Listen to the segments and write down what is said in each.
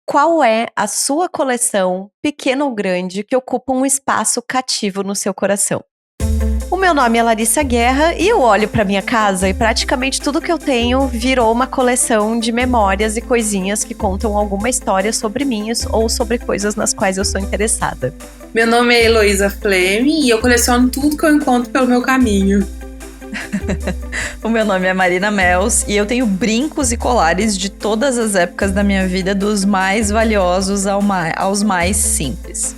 Qual é a sua coleção, pequena ou grande, que ocupa um espaço cativo no seu coração? O meu nome é Larissa Guerra e eu olho para minha casa e praticamente tudo que eu tenho virou uma coleção de memórias e coisinhas que contam alguma história sobre mim ou sobre coisas nas quais eu sou interessada. Meu nome é Heloísa Fleming e eu coleciono tudo que eu encontro pelo meu caminho. O meu nome é Marina Mels e eu tenho brincos e colares de todas as épocas da minha vida, dos mais valiosos aos mais simples.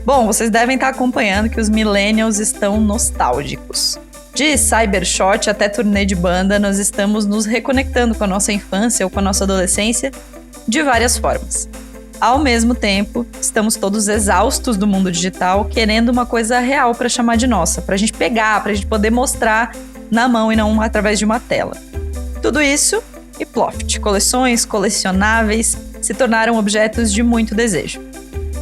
Bom, vocês devem estar acompanhando que os millennials estão nostálgicos. De cybershot até turnê de banda, nós estamos nos reconectando com a nossa infância ou com a nossa adolescência de várias formas. Ao mesmo tempo, estamos todos exaustos do mundo digital, querendo uma coisa real para chamar de nossa, para a gente pegar, para a gente poder mostrar na mão e não através de uma tela. Tudo isso e Ploft, coleções, colecionáveis, se tornaram objetos de muito desejo.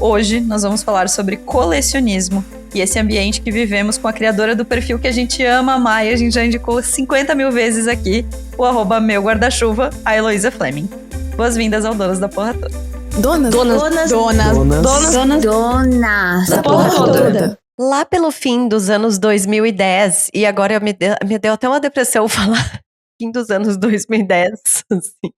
Hoje nós vamos falar sobre colecionismo e esse ambiente que vivemos com a criadora do perfil que a gente ama amar e a gente já indicou 50 mil vezes aqui, o @meuguardachuva, a Heloísa Fleming. Boas-vindas ao Donas da Porra Toda. Donas da porra toda. Lá pelo fim dos anos 2010, e agora me deu até uma depressão falar fim dos anos 2010, assim,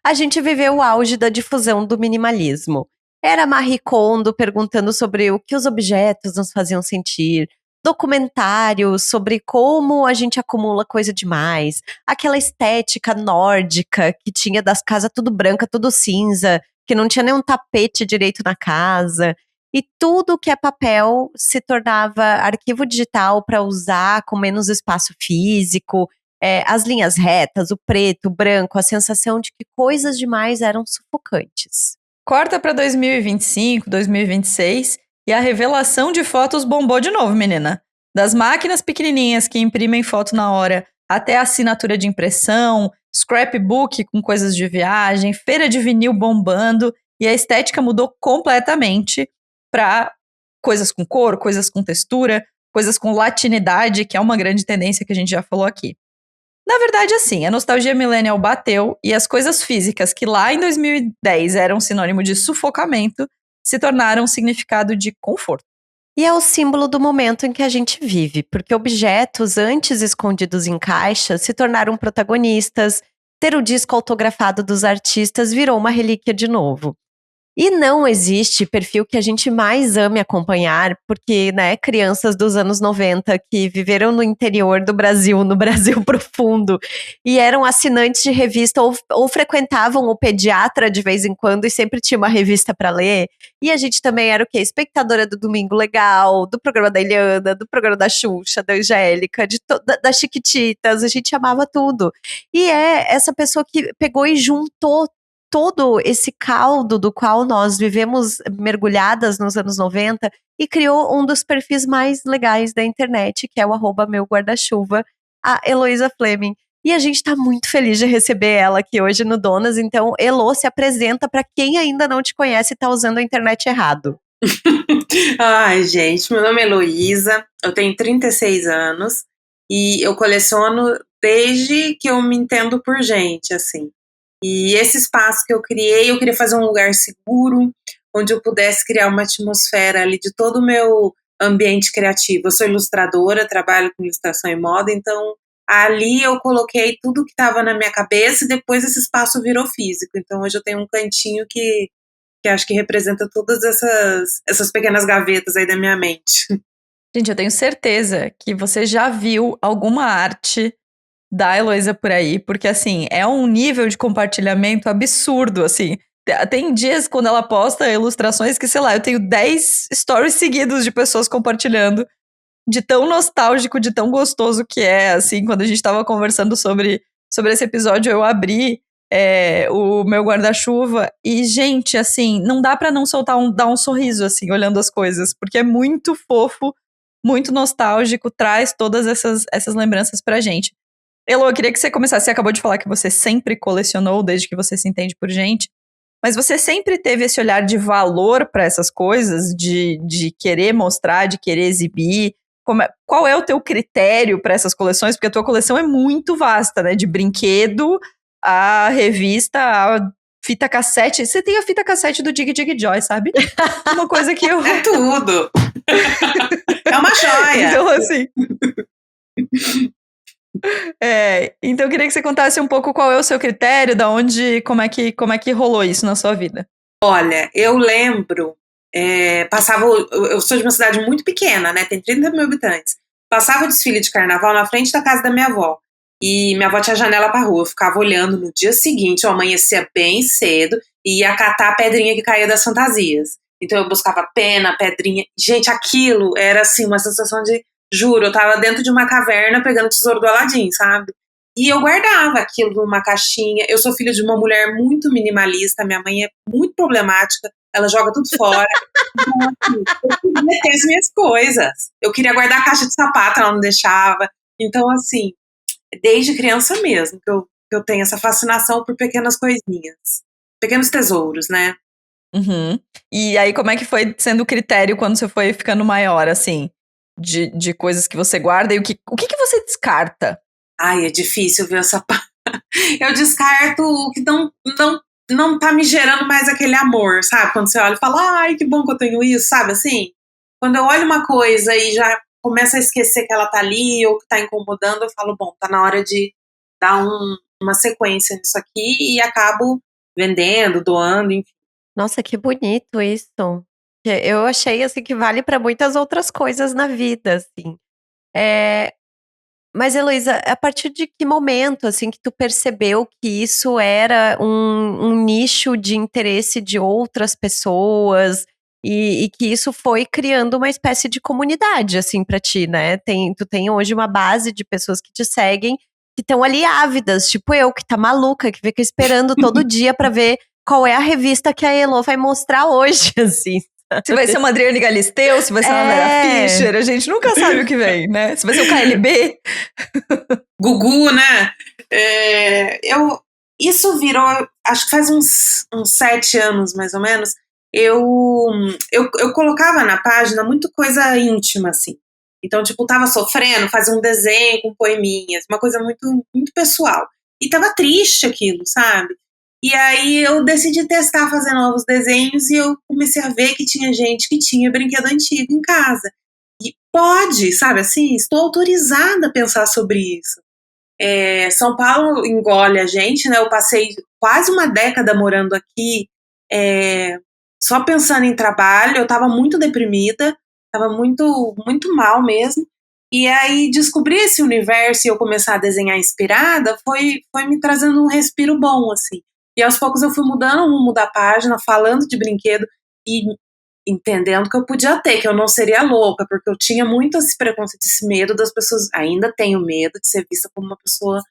a gente viveu o auge da difusão do minimalismo. Era Marie Kondo perguntando sobre o que os objetos nos faziam sentir, documentários sobre como a gente acumula coisa demais, aquela estética nórdica que tinha das casas tudo branca, tudo cinza, que não tinha nenhum tapete direito na casa, e tudo que é papel se tornava arquivo digital para usar com menos espaço físico, as linhas retas, o preto, o branco, a sensação de que coisas demais eram sufocantes. Corta para 2025, 2026 e a revelação de fotos bombou de novo, menina. Das máquinas pequenininhas que imprimem foto na hora, até a assinatura de impressão, scrapbook com coisas de viagem, feira de vinil bombando, e a estética mudou completamente para coisas com cor, coisas com textura, coisas com latinidade, que é uma grande tendência que a gente já falou aqui. Na verdade, assim, a nostalgia millennial bateu e as coisas físicas que lá em 2010 eram sinônimo de sufocamento se tornaram um significado de conforto. E é o símbolo do momento em que a gente vive, porque objetos antes escondidos em caixas se tornaram protagonistas, ter o disco autografado dos artistas virou uma relíquia de novo. E não existe perfil que a gente mais ame acompanhar, porque, né, crianças dos anos 90 que viveram no interior do Brasil, no Brasil profundo, e eram assinantes de revista ou frequentavam o pediatra de vez em quando e sempre tinha uma revista para ler. E a gente também era o quê? Espectadora do Domingo Legal, do programa da Eliana, do programa da Xuxa, da Angélica, das Chiquititas, a gente amava tudo. E é essa pessoa que pegou e juntou todo esse caldo do qual nós vivemos mergulhadas nos anos 90 e criou um dos perfis mais legais da internet, que é o @meuguardachuva, a Heloísa Fleming. E a gente tá muito feliz de receber ela aqui hoje no Donas, então Elo, se apresenta para quem ainda não te conhece e tá usando a internet errado. Ai, gente, meu nome é Heloísa, eu tenho 36 anos e eu coleciono desde que eu me entendo por gente, assim. E esse espaço que eu queria fazer um lugar seguro, onde eu pudesse criar uma atmosfera ali de todo o meu ambiente criativo. Eu sou ilustradora, trabalho com ilustração e moda, então ali eu coloquei tudo que estava na minha cabeça e depois esse espaço virou físico. Então hoje eu tenho um cantinho que acho que representa todas essas pequenas gavetas aí da minha mente. Gente, eu tenho certeza que você já viu alguma arte da Heloísa por aí, porque, assim, é um nível de compartilhamento absurdo, assim. Tem dias quando ela posta ilustrações que, sei lá, eu tenho 10 stories seguidos de pessoas compartilhando, de tão nostálgico, de tão gostoso que é, assim, quando a gente tava conversando sobre esse episódio, eu abri o meu guarda-chuva e, gente, assim, não dá pra não dar um sorriso, assim, olhando as coisas, porque é muito fofo, muito nostálgico, traz todas essas lembranças pra gente. Elo, eu queria que você começasse. Você acabou de falar que você sempre colecionou desde que você se entende por gente, mas você sempre teve esse olhar de valor para essas coisas, de querer mostrar, de querer exibir. Qual é o teu critério para essas coleções? Porque a tua coleção é muito vasta, né? De brinquedo a revista, a fita cassete. Você tem a fita cassete do Dig Dig Joy, sabe? Uma coisa que eu... É tudo. É uma joia. Então, assim... então eu queria que você contasse um pouco qual é o seu critério, da onde, como é que rolou isso na sua vida. Olha, eu lembro, eu sou de uma cidade muito pequena, né, tem 30 mil habitantes, passava o desfile de carnaval na frente da casa da minha avó, e minha avó tinha janela pra rua, eu ficava olhando. No dia seguinte, eu amanhecia bem cedo, e ia catar a pedrinha que caía das fantasias, então eu buscava pena, pedrinha, gente, aquilo era assim, uma sensação de, juro, eu tava dentro de uma caverna pegando o tesouro do Aladim, sabe? E eu guardava aquilo numa caixinha. Eu sou filha de uma mulher muito minimalista, minha mãe é muito problemática, ela joga tudo fora. Então, assim, eu queria ter as minhas coisas. Eu queria guardar a caixa de sapato, ela não deixava. Então, assim, desde criança mesmo que eu tenho essa fascinação por pequenas coisinhas. Pequenos tesouros, né? Uhum. E aí, como é que foi sendo o critério quando você foi ficando maior, assim? De coisas que você guarda e o que você descarta? Ai, é difícil ver essa parte. Eu descarto o que não tá me gerando mais aquele amor, sabe? Quando você olha e fala, ai, que bom que eu tenho isso, sabe assim? Quando eu olho uma coisa e já começo a esquecer que ela tá ali ou que tá incomodando, eu falo, bom, tá na hora de dar uma sequência nisso aqui, e acabo vendendo, doando, enfim. Nossa, que bonito isso. Eu achei assim que vale para muitas outras coisas na vida, assim. Mas, Heloísa, a partir de que momento, assim, que tu percebeu que isso era um nicho de interesse de outras pessoas e que isso foi criando uma espécie de comunidade, assim, pra ti, né? Tu tem hoje uma base de pessoas que te seguem, que estão ali ávidas, tipo eu, que tá maluca, que fica esperando todo dia pra ver qual é a revista que a Elo vai mostrar hoje, assim. Se vai ser uma Adriane Galisteu, se vai ser uma Vera Fischer, a gente nunca sabe o que vem, né? Se vai ser o KLB. Gugu, né? Isso virou, acho que faz uns 7 anos, mais ou menos, eu colocava na página muito coisa íntima, assim. Então, tipo, tava sofrendo, fazia um desenho com poeminhas, uma coisa muito, muito pessoal. E tava triste aquilo, sabe? E aí eu decidi testar fazer novos desenhos, e eu comecei a ver que tinha gente que tinha brinquedo antigo em casa. E pode, sabe assim? Estou autorizada a pensar sobre isso. São Paulo engole a gente, né? Eu passei quase uma década morando aqui, só pensando em trabalho. Eu estava muito deprimida, estava muito, muito mal mesmo. E aí descobrir esse universo e eu começar a desenhar inspirada foi me trazendo um respiro bom, assim. E aos poucos eu fui mudando o rumo da página, falando de brinquedo e entendendo que eu podia ter, que eu não seria louca, porque eu tinha muito esse preconceito, esse medo das pessoas, ainda tenho medo de ser vista como uma pessoa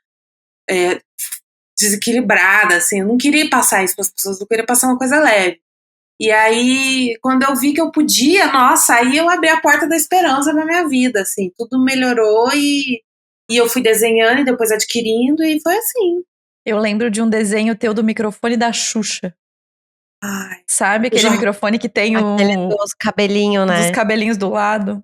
desequilibrada, assim, eu não queria passar isso para as pessoas, eu queria passar uma coisa leve. E aí, quando eu vi que eu podia, nossa, aí eu abri a porta da esperança na minha vida, assim, tudo melhorou e eu fui desenhando e depois adquirindo, e foi assim. Eu lembro de um desenho teu do microfone da Xuxa. Ai, sabe aquele microfone que tem aquele dos cabelinhos, né? Dos cabelinhos do lado.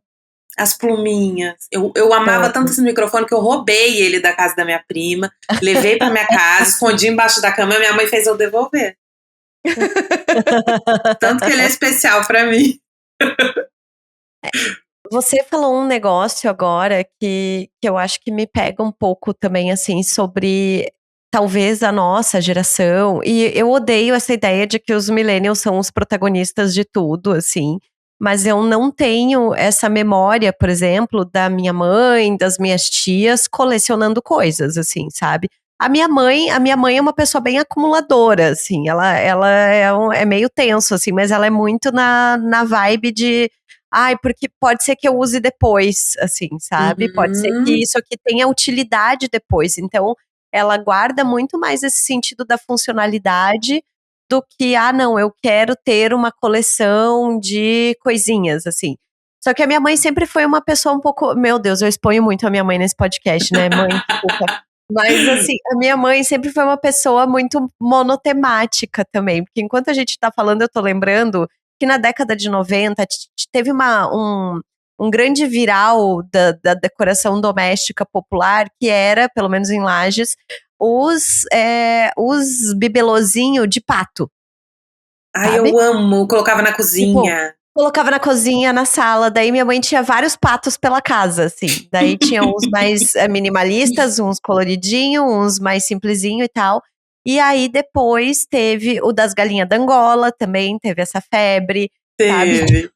As pluminhas. Eu amava tanto esse microfone que eu roubei ele da casa da minha prima, levei pra minha casa, escondi embaixo da cama e minha mãe fez eu devolver. Tanto que ele é especial pra mim. Você falou um negócio agora que eu acho que me pega um pouco também, assim, sobre talvez a nossa geração. E eu odeio essa ideia de que os millennials são os protagonistas de tudo, assim. Mas eu não tenho essa memória, por exemplo, da minha mãe, das minhas tias colecionando coisas, assim, sabe? A minha mãe é uma pessoa bem acumuladora, assim. Ela é meio tenso, assim, mas ela é muito na vibe de porque pode ser que eu use depois, assim, sabe? Pode ser que isso aqui tenha utilidade depois. Então, ela guarda muito mais esse sentido da funcionalidade do que, não, eu quero ter uma coleção de coisinhas, assim. Só que a minha mãe sempre foi uma pessoa um pouco... Meu Deus, eu exponho muito a minha mãe nesse podcast, né, mãe? Desculpa. Mas, assim, a minha mãe sempre foi uma pessoa muito monotemática também. Porque enquanto a gente tá falando, eu tô lembrando que na década de 90 teve um grande viral da decoração doméstica popular, que era, pelo menos em Lages, os bibelôzinhos de pato. Ai, Sabe? eu amo. Colocava na cozinha. Colocava na cozinha, na sala, daí minha mãe tinha vários patos pela casa, assim. Daí tinha uns mais minimalistas, uns coloridinhos, uns mais simplesinho e tal. E aí depois teve o das galinhas da Angola, também teve essa febre, sabe? Teve.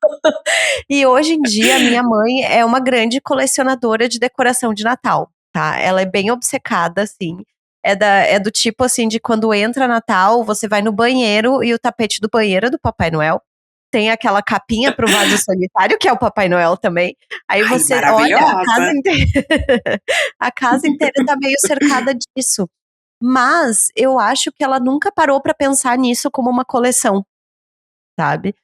E hoje em dia, minha mãe é uma grande colecionadora de decoração de Natal, tá? Ela é bem obcecada, assim. É do tipo, assim, de quando entra Natal, você vai no banheiro e o tapete do banheiro é do Papai Noel. Tem aquela capinha pro vaso sanitário, que é o Papai Noel também. Aí Ai, você olha, a casa maravilhosa. inteira, a casa inteira tá meio cercada disso. Mas eu acho que ela nunca parou pra pensar nisso como uma coleção, sabe?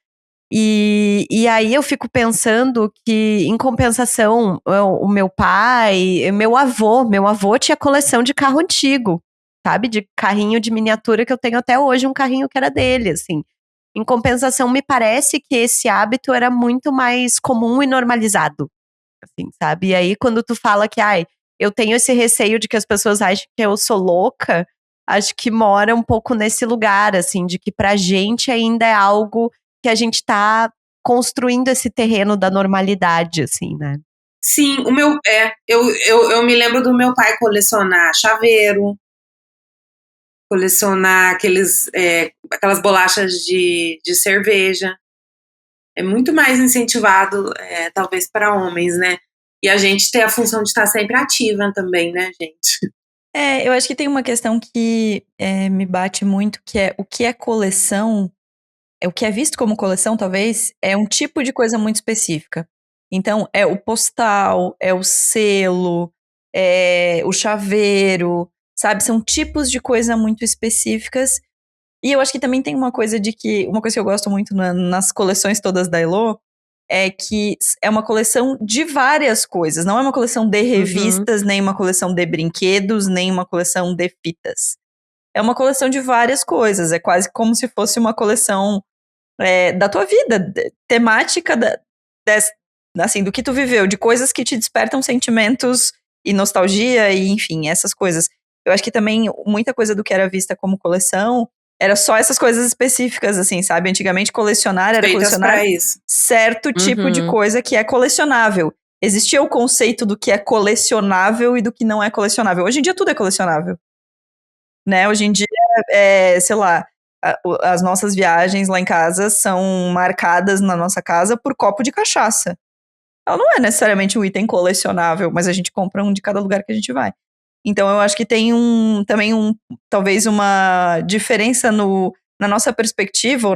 E aí eu fico pensando que, em compensação, o meu pai, meu avô tinha coleção de carro antigo, sabe? De carrinho de miniatura, que eu tenho até hoje, um carrinho que era dele, assim. Em compensação, me parece que esse hábito era muito mais comum e normalizado, assim, sabe? E aí, quando tu fala que, ai, eu tenho esse receio de que as pessoas achem que eu sou louca, acho que mora um pouco nesse lugar, assim, de que pra gente ainda é algo que a gente tá construindo esse terreno da normalidade, assim, né? Sim, eu me lembro do meu pai colecionar chaveiro, colecionar aquelas bolachas de cerveja. É muito mais incentivado, talvez, para homens, né? E a gente tem a função de estar sempre ativa também, né, gente? Eu acho que tem uma questão que me bate muito, que é o que é coleção, o que é visto como coleção, talvez, é um tipo de coisa muito específica. Então, é o postal, é o selo, é o chaveiro, sabe? São tipos de coisa muito específicas. E eu acho que também tem uma coisa uma coisa que eu gosto muito nas coleções todas da Elo, é que é uma coleção de várias coisas. Não é uma coleção de revistas, nem uma coleção de brinquedos, nem uma coleção de fitas. É uma coleção de várias coisas. É quase como se fosse uma coleção da tua vida, temática assim, do que tu viveu, de coisas que te despertam sentimentos e nostalgia e, enfim, essas coisas. Eu acho que também muita coisa do que era vista como coleção era só essas coisas específicas, assim, sabe? Antigamente colecionar era Feitas colecionar para isso. certo tipo de coisa que é colecionável. Existia o conceito do que é colecionável e do que não é colecionável. Hoje em dia tudo é colecionável, né? Hoje em dia, sei lá, as nossas viagens lá em casa são marcadas na nossa casa por copo de cachaça. Ela não é necessariamente um item colecionável, mas a gente compra um de cada lugar que a gente vai. Então eu acho que tem também talvez uma diferença na nossa perspectiva,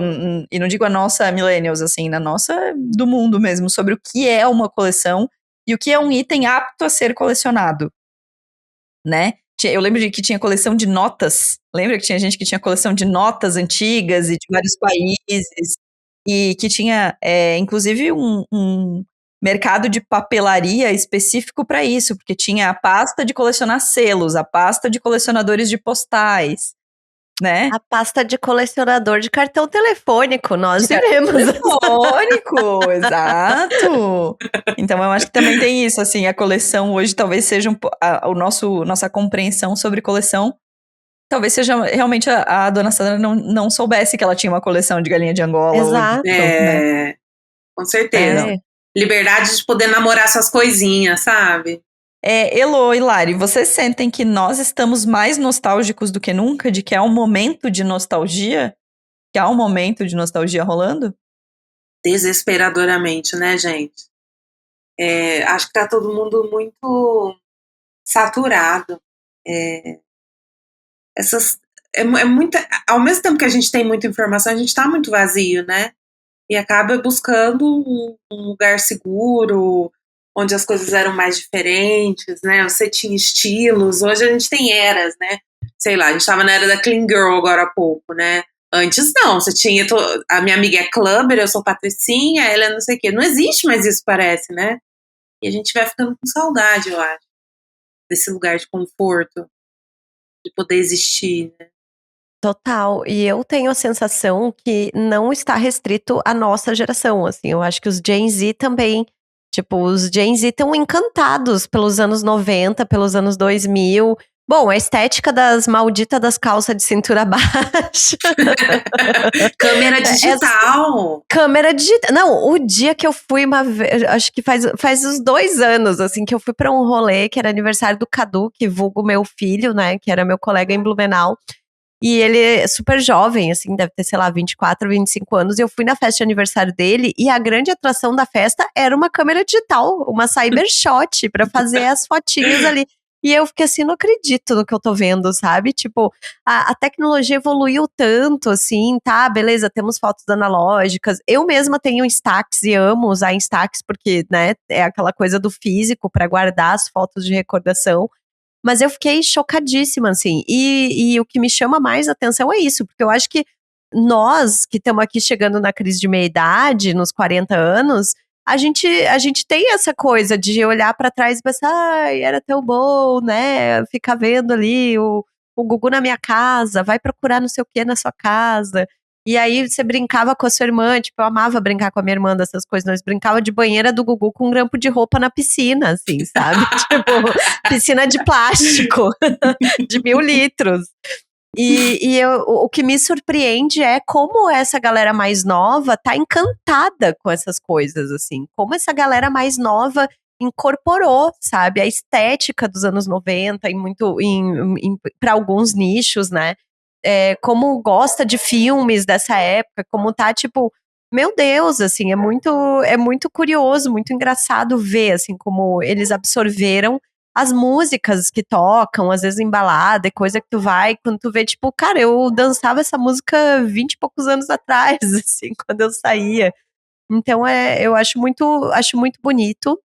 e não digo a nossa millennials, assim, na nossa do mundo mesmo, sobre o que é uma coleção e o que é um item apto a ser colecionado, né? Eu lembro de que tinha coleção de notas. Lembra que tinha gente que tinha coleção de notas antigas e de vários países? E que tinha, inclusive, um mercado de papelaria específico para isso, porque tinha a pasta de colecionar selos, a pasta de colecionadores de postais, né? A pasta de colecionador de cartão telefônico, nós tivemos. Telefônico, exato. Então eu acho que também tem isso, assim, a coleção hoje talvez seja nossa compreensão sobre coleção, talvez seja realmente a dona Sandra não soubesse que ela tinha uma coleção de galinha de Angola. Exato. Né? Com certeza. Liberdade de poder namorar suas coisinhas, sabe? Elo e Lari, vocês sentem que nós estamos mais nostálgicos do que nunca? De que há um momento de nostalgia? Que há um momento de nostalgia rolando? Desesperadoramente, né, gente? Acho que tá todo mundo muito saturado. Ao mesmo tempo que a gente tem muita informação, a gente tá muito vazio, né? E acaba buscando um lugar seguro, onde as coisas eram mais diferentes, né? Você tinha estilos, hoje a gente tem eras, né? Sei lá, a gente tava na era da Clean Girl agora há pouco, né? Antes não, você tinha. A minha amiga é clubber, eu sou patricinha, ela é não sei o quê. Não existe mais isso, parece, né? E a gente vai ficando com saudade, eu acho, desse lugar de conforto, de poder existir, né? Total. E eu tenho a sensação que não está restrito à nossa geração, assim. Eu acho que os Gen Z também Tipo, os Gen Z estão encantados pelos anos 90, pelos anos 2000. Bom, a estética das malditas das calças de cintura baixa. Câmera digital. Câmera digital. Não, o dia que eu fui uma vez, acho que faz uns 2 anos, assim, que eu fui pra um rolê, que era aniversário do Cadu, que vulgo meu filho, né, que era meu colega em Blumenau. E ele é super jovem, assim, deve ter, sei lá, 24, 25 anos. E eu fui na festa de aniversário dele e a grande atração da festa era uma câmera digital, uma Cybershot, pra fazer as fotinhas ali. E eu fiquei assim, não acredito no que eu tô vendo, sabe? Tipo, a tecnologia evoluiu tanto, assim, tá, beleza, temos fotos analógicas. Eu mesma tenho Instax e amo usar Instax porque, né, é aquela coisa do físico pra guardar as fotos de recordação. Mas eu fiquei chocadíssima, assim. E o que me chama mais atenção é isso, porque eu acho que nós, que estamos aqui chegando na crise de meia-idade, nos 40 anos, a gente tem essa coisa de olhar pra trás e pensar, ai, era tão bom, né? Ficar vendo ali o Gugu na minha casa, vai procurar não sei o que na sua casa. E aí você brincava com a sua irmã, tipo, eu amava brincar com a minha irmã dessas coisas, nós brincava de banheira do Gugu com um grampo de roupa na piscina, assim, sabe? Tipo, piscina de plástico, de 1.000 litros. O que me surpreende é como essa galera mais nova tá encantada com essas coisas, assim. Como essa galera mais nova incorporou, sabe, a estética dos anos 90 para alguns nichos, né? Como gosta de filmes dessa época, como tá, tipo, meu Deus, assim, é muito curioso, muito engraçado ver, assim, como eles absorveram as músicas que tocam, às vezes em balada, coisa que tu vai, quando tu vê, tipo, cara, eu dançava essa música 20 e poucos anos atrás, assim, quando eu saía. Então, eu acho muito bonito.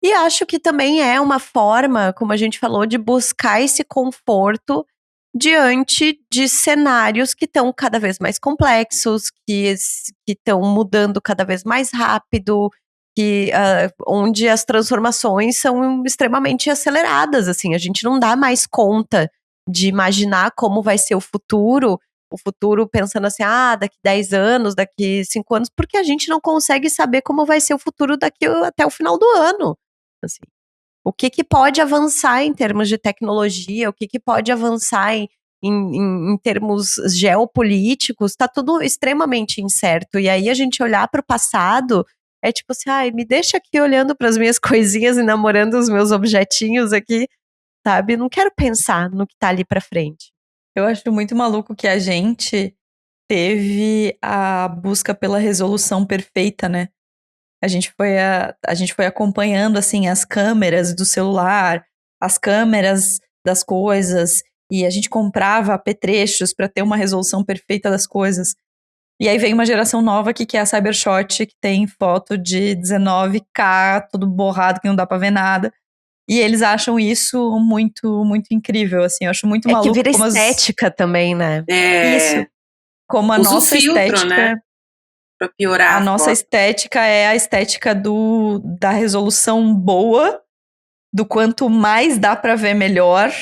E acho que também é uma forma, como a gente falou, de buscar esse conforto diante de cenários que estão cada vez mais complexos, que estão mudando cada vez mais rápido, onde as transformações são extremamente aceleradas, assim, a gente não dá mais conta de imaginar como vai ser o futuro pensando assim, daqui 10 anos, daqui 5 anos, porque a gente não consegue saber como vai ser o futuro daqui até o final do ano, assim. O que pode avançar em termos de tecnologia, o que pode avançar em termos geopolíticos, está tudo extremamente incerto. E aí a gente olhar para o passado é tipo assim, me deixa aqui olhando para as minhas coisinhas e namorando os meus objetinhos aqui, sabe? Não quero pensar no que está ali para frente. Eu acho muito maluco que a gente teve a busca pela resolução perfeita, né? A gente foi acompanhando, assim, as câmeras do celular, as câmeras das coisas, e a gente comprava apetrechos para ter uma resolução perfeita das coisas. E aí vem uma geração nova que é a Cybershot, que tem foto de 19K, tudo borrado, que não dá pra ver nada. E eles acham isso muito, muito incrível, assim. Eu acho muito maluco. Que vira estética também, né? Isso. Como a Usa nossa filtro, estética... né? Pra piorar a nossa foto. estética é a estética da resolução boa, do quanto mais dá pra ver melhor.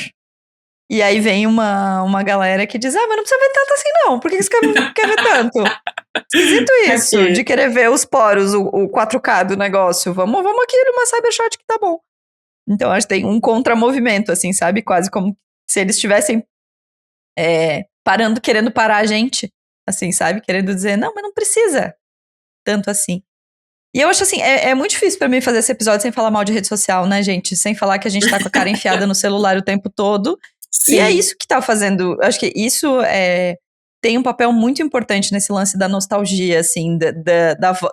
E aí vem uma galera que diz, mas não precisa ver tanto assim não, por que você quer ver tanto? Esquisito isso, de querer ver os poros, o 4K do negócio. Vamos aqui numa Cybershot que tá bom. Então acho que tem um contramovimento, assim, sabe? Quase como se eles estivessem querendo parar a gente, assim, sabe? Querendo dizer, não, mas não precisa tanto assim. E eu acho assim, é muito difícil pra mim fazer esse episódio sem falar mal de rede social, né, gente? Sem falar que a gente tá com a cara enfiada no celular o tempo todo. Sim. E é isso que tá fazendo, acho que isso tem um papel muito importante nesse lance da nostalgia, assim,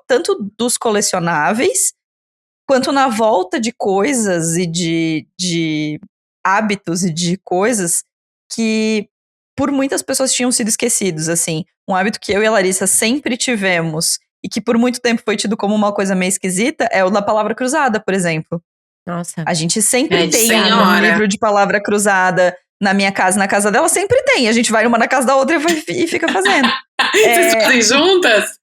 tanto dos colecionáveis, quanto na volta de coisas e de hábitos e de coisas que por muitas pessoas tinham sido esquecidos, assim. Um hábito que eu e a Larissa sempre tivemos e que por muito tempo foi tido como uma coisa meio esquisita é o da palavra cruzada, por exemplo. Nossa. A gente sempre tem um livro de palavra cruzada na minha casa, na casa dela, sempre tem. A gente vai uma na casa da outra e fica fazendo. Vocês fazem juntas?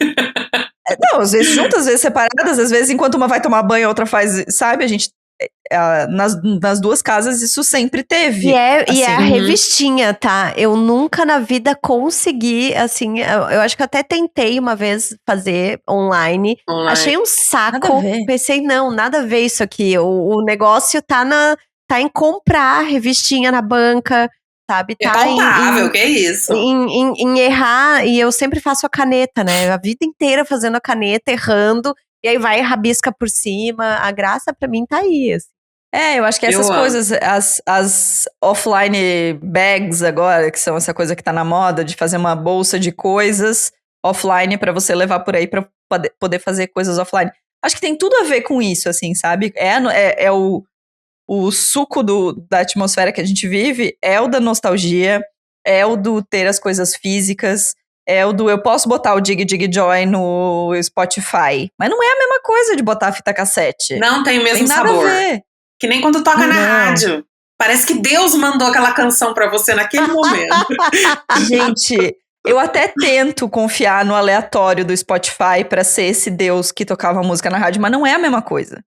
Não, às vezes juntas, às vezes separadas, às vezes enquanto uma vai tomar banho, a outra faz, sabe? A gente nas duas casas isso sempre teve. E é assim. a revistinha, tá? Eu nunca na vida consegui, assim, eu acho que eu até tentei uma vez fazer online. Achei um saco. Nada a ver. Pensei, não, nada a ver isso aqui. O negócio tá em comprar revistinha na banca, sabe? É Tá palpável, que é isso? em errar, e eu sempre faço a caneta, né? A vida inteira fazendo a caneta, errando, e aí vai e rabisca por cima. A graça pra mim tá aí, assim. Eu acho que essas Eu amo. coisas, as offline bags agora, que são essa coisa que tá na moda, de fazer uma bolsa de coisas offline pra você levar por aí pra poder fazer coisas offline. Acho que tem tudo a ver com isso, assim, sabe? É o suco da atmosfera que a gente vive, é o da nostalgia, é o do ter as coisas físicas, é o do eu posso botar o Dig Dig Joy no Spotify, mas não é a mesma coisa de botar a fita cassete. Não tem o mesmo Tem nada sabor. a ver. Que nem quando toca na Não. rádio. Parece que Deus mandou aquela canção pra você naquele momento. Gente, eu até tento confiar no aleatório do Spotify pra ser esse Deus que tocava música na rádio, mas não é a mesma coisa.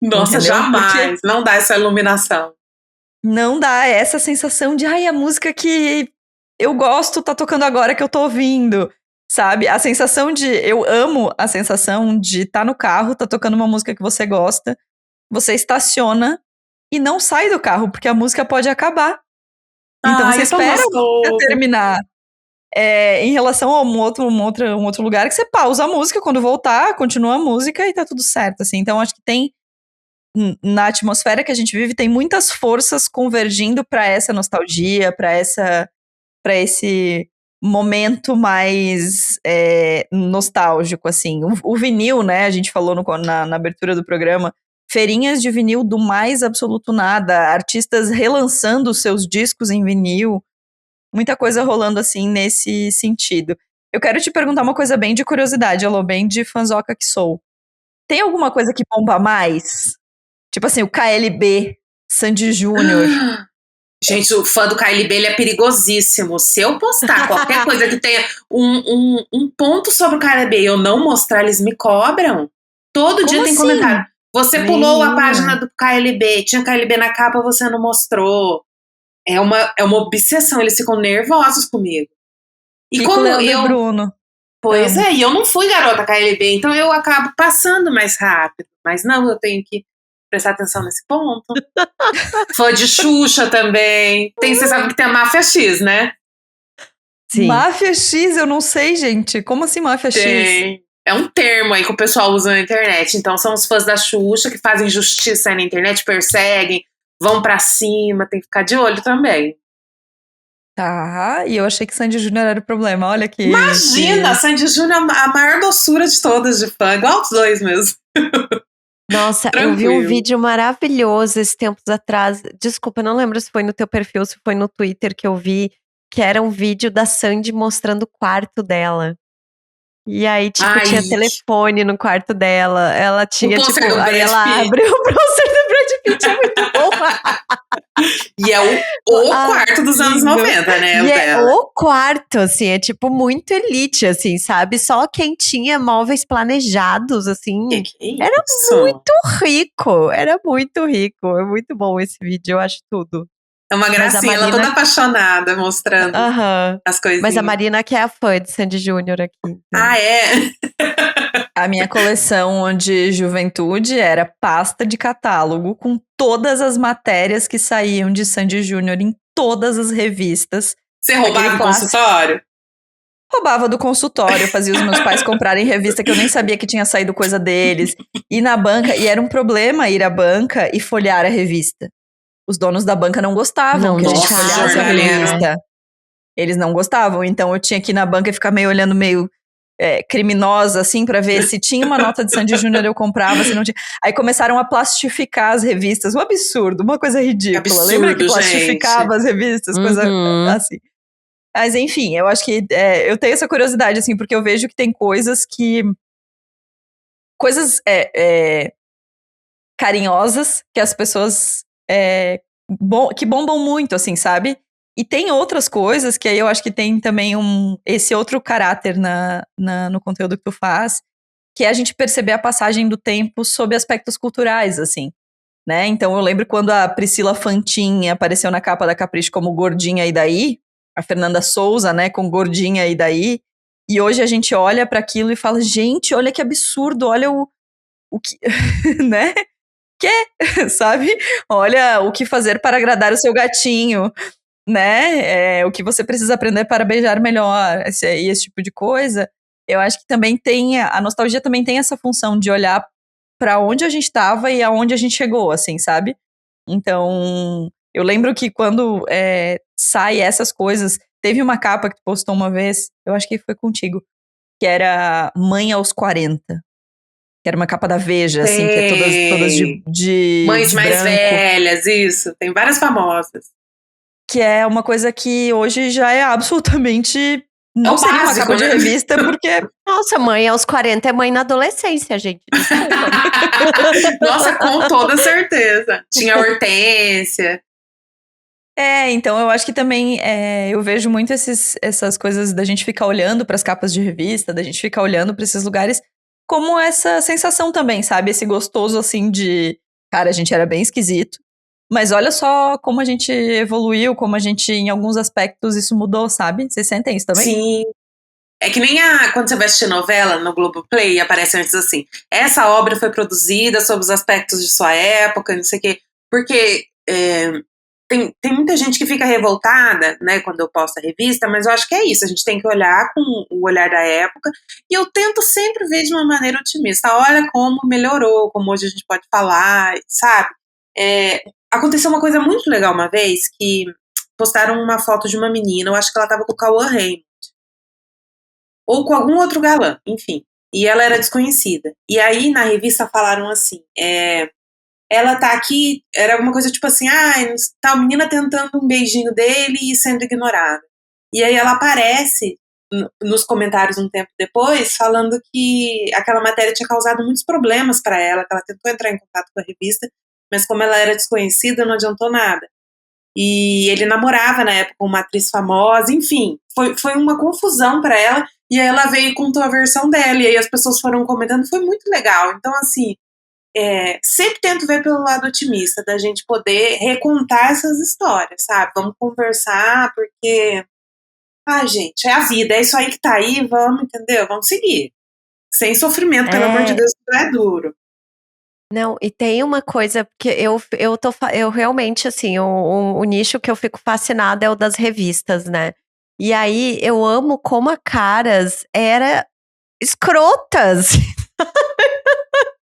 Nossa, Entendeu? jamais. Não dá essa iluminação. Não dá essa sensação de, a música que eu gosto tá tocando agora que eu tô ouvindo, sabe? A sensação eu amo a sensação de tá no carro, tá tocando uma música que você gosta, você estaciona e não sai do carro, porque a música pode acabar. Então você espera a música terminar. Em relação a um outro lugar que você pausa a música, quando voltar, continua a música e tá tudo certo, assim. Então acho que tem, na atmosfera que a gente vive, tem muitas forças convergindo pra essa nostalgia, pra esse momento mais nostálgico, assim. O vinil, né, a gente falou na abertura do programa, feirinhas de vinil do mais absoluto nada, artistas relançando seus discos em vinil, muita coisa rolando assim nesse sentido. Eu quero te perguntar uma coisa bem de curiosidade, Alô, bem de fanzoca que sou. Tem alguma coisa que bomba mais? Tipo assim, o KLB, Sandy Júnior. Gente, o fã do KLB, ele é perigosíssimo. Se eu postar qualquer coisa que tenha um ponto sobre o KLB e eu não mostrar, eles me cobram. Todo dia tem comentário. Você pulou a página do KLB, tinha KLB na capa, você não mostrou. É uma obsessão, eles ficam nervosos comigo. E Kiko, como Leandro e Bruno. Pois é, e eu não fui garota KLB, então eu acabo passando mais rápido. Mas não, eu tenho que prestar atenção nesse ponto. Fã de Xuxa também. Você sabe que tem a Máfia X, né? Sim. Máfia X, eu não sei, gente. Como assim Máfia X? É um termo aí que o pessoal usa na internet. Então são os fãs da Xuxa que fazem justiça aí na internet, perseguem, vão pra cima, tem que ficar de olho também. Tá, e eu achei que Sandy Júnior era o problema, olha aqui. Imagina, Sandy Júnior é a maior doçura de todas de fã, igual os dois mesmo. Nossa, eu vi um vídeo maravilhoso esses tempos atrás. Desculpa, não lembro se foi no teu perfil, se foi no Twitter que eu vi, que era um vídeo da Sandy mostrando o quarto dela. E aí, tipo, tinha telefone no quarto dela. Ela tinha, tipo, aí ela abre o pôster do Brad Pitt, é muito bom. E é o quarto dos anos 90, né? E é o quarto, assim, é tipo muito elite, assim, sabe? Só quem tinha móveis planejados, assim, era muito rico. Era muito rico. É muito bom esse vídeo, eu acho tudo. É uma gracinha, ela toda apaixonada, mostrando as coisinhas. Mas a Marina que é a fã de Sandy Júnior aqui. Então. Ah, é? A minha coleção de juventude era pasta de catálogo com todas as matérias que saíam de Sandy Júnior em todas as revistas. Você roubava do consultório? Roubava do consultório, fazia os meus pais comprarem revista que eu nem sabia que tinha saído coisa deles. Ir na banca, e era um problema ir à banca e folhear a revista. Os donos da banca não gostavam que a gente folheasse a revista. Eles não gostavam, então eu tinha que ir na banca e ficar olhando meio criminosa, assim, pra ver se tinha uma nota de Sandy Júnior, eu comprava, se não tinha. Aí começaram a plastificar as revistas, um absurdo, uma coisa ridícula. Absurdo, lembra que plastificava as revistas, coisa assim. Mas enfim, eu acho que eu tenho essa curiosidade, assim, porque eu vejo que tem coisas carinhosas que as pessoas que bombam muito, assim, sabe? E tem outras coisas que aí eu acho que tem também esse outro caráter no conteúdo que tu faz, que é a gente perceber a passagem do tempo sob aspectos culturais, assim, né? Então eu lembro quando a Priscila Fantin apareceu na capa da Capricho como Gordinha e Daí, a Fernanda Souza, né, com Gordinha e Daí, e hoje a gente olha para aquilo e fala, gente, olha que absurdo, olha o que, né? Sabe? Olha o que fazer para agradar o seu gatinho, né? O que você precisa aprender para beijar melhor, esse tipo de coisa. Eu acho que também a nostalgia também tem essa função de olhar para onde a gente estava e aonde a gente chegou, assim, sabe? Então, eu lembro que quando sai essas coisas, teve uma capa que tu postou uma vez, eu acho que foi contigo, que era Mãe aos 40. Que era uma capa da Veja, assim, que é todas de Mães de mais branco. velhas, isso. Tem várias famosas. Que é uma coisa que hoje já é absolutamente... Não o seria uma básico, capa de né? revista, porque... Nossa, mãe aos 40 é mãe na adolescência, gente. Desculpa. Nossa, com toda certeza. Tinha Hortência. Então eu acho que também eu vejo muito essas coisas da gente ficar olhando para as capas de revista, da gente ficar olhando para esses lugares, como essa sensação também, sabe? Esse gostoso, assim, de... Cara, a gente era bem esquisito. Mas olha só como a gente evoluiu, como a gente, em alguns aspectos, isso mudou, sabe? Vocês sentem isso também? Sim. É que nem quando você vai assistir novela no Globoplay, aparece antes assim, essa obra foi produzida sob os aspectos de sua época, não sei o quê. Porque tem muita gente que fica revoltada, né, quando eu posto a revista, mas eu acho que é isso, a gente tem que olhar com o olhar da época, e eu tento sempre ver de uma maneira otimista. Olha como melhorou, como hoje a gente pode falar, sabe? Aconteceu uma coisa muito legal uma vez, que postaram uma foto de uma menina, eu acho que ela tava com o Cauã Raymond, ou com algum outro galã, enfim, e ela era desconhecida. E aí na revista falaram assim, ela tá aqui, era alguma coisa tipo assim, tá a menina tentando um beijinho dele e sendo ignorada. E aí ela aparece nos comentários um tempo depois, falando que aquela matéria tinha causado muitos problemas para ela, que ela tentou entrar em contato com a revista, mas como ela era desconhecida, não adiantou nada. E ele namorava na época uma atriz famosa, enfim, foi uma confusão para ela, e aí ela veio e contou a versão dela, e aí as pessoas foram comentando, foi muito legal. Então, assim, sempre tento ver pelo lado otimista, da gente poder recontar essas histórias, sabe? Vamos conversar, porque gente, é a vida, é isso aí que tá aí, vamos, entendeu? Vamos seguir. Sem sofrimento, pelo amor de Deus, que é duro. Não, e tem uma coisa que eu realmente, assim, o nicho que eu fico fascinada é o das revistas, né? E aí eu amo como a Caras era escrotas.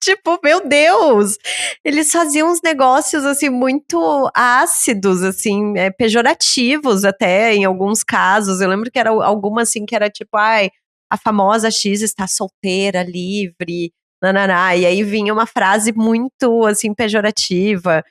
Tipo, meu Deus! Eles faziam uns negócios, assim, muito ácidos, assim, pejorativos até, em alguns casos. Eu lembro que era alguma, assim, que era tipo, a famosa X está solteira, livre, nananá. E aí vinha uma frase muito, assim, pejorativa.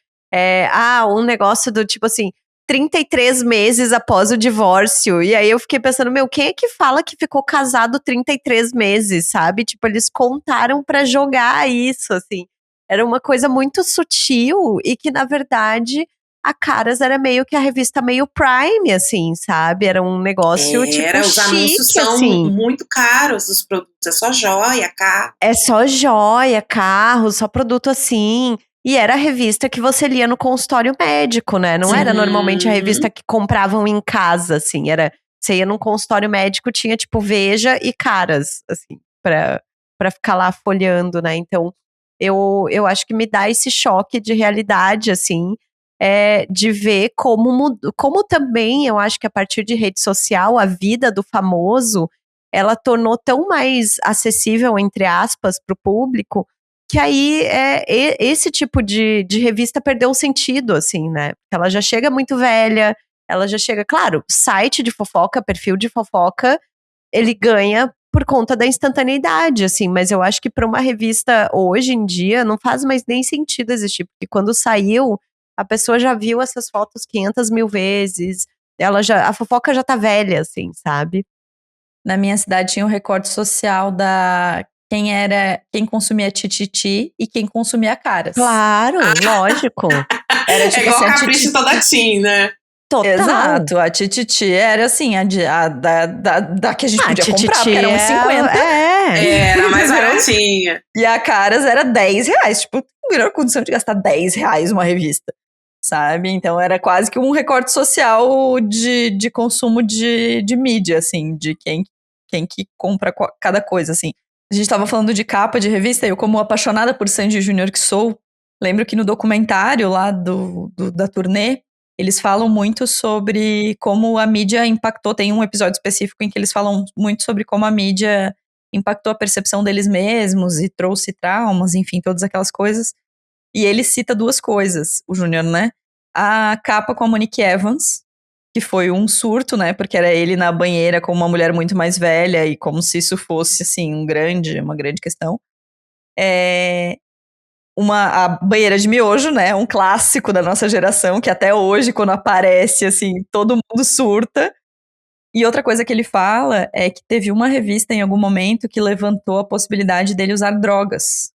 Um negócio do tipo, assim, 33 meses após o divórcio. E aí eu fiquei pensando, quem é que fala que ficou casado 33 meses, sabe? Tipo, eles contaram pra jogar isso, assim. Era uma coisa muito sutil e que, na verdade, a Caras era meio que a revista meio Prime, assim, sabe? Era um negócio, tipo, os anúncios chique, são assim. muito caros dos produtos. É só joia, carro. É só joia, carro, só produto assim. E era a revista que você lia no consultório médico, né? Não era normalmente a revista que compravam em casa, assim. Você ia num consultório médico, tinha tipo Veja e Caras, assim, pra ficar lá folheando, né? Então, eu acho que me dá esse choque de realidade, assim, de ver como também, eu acho que a partir de rede social, a vida do famoso, ela tornou tão mais acessível, entre aspas, pro público, que aí esse tipo de revista perdeu o sentido, assim, né? Ela já chega muito velha, ela já chega, claro, site de fofoca, perfil de fofoca, ele ganha por conta da instantaneidade, assim, mas eu acho que para uma revista hoje em dia não faz mais nem sentido existir, porque quando saiu, a pessoa já viu essas fotos 500 mil vezes, a fofoca já tá velha, assim, sabe? Na minha cidade tinha um recorte social da quem consumia Tititi e quem consumia Caras. Claro, lógico. Era tipo igual assim, a Capricho toda teen, né? Total. Exato, a Tititi era assim, a da que a gente podia comprar, porque era uns 50. Era mais baratinha. E a Caras era R$10, tipo, menor condição de gastar R$10 uma revista, sabe? Então era quase que um recorte social de consumo de mídia, assim, de quem que compra cada coisa, assim. A gente tava falando de capa de revista, e eu, como apaixonada por Sandy Júnior que sou, lembro que no documentário lá da turnê, eles falam muito sobre como a mídia impactou. Tem um episódio específico em que eles falam muito sobre como a mídia impactou a percepção deles mesmos e trouxe traumas, enfim, todas aquelas coisas. E ele cita duas coisas, o Júnior, né? A capa com a Monique Evans, que foi um surto, né? Porque era ele na banheira com uma mulher muito mais velha e como se isso fosse, assim, uma grande questão. A banheira de miojo, né? Um clássico da nossa geração, que até hoje, quando aparece, assim, todo mundo surta. E outra coisa que ele fala é que teve uma revista em algum momento que levantou a possibilidade dele usar drogas.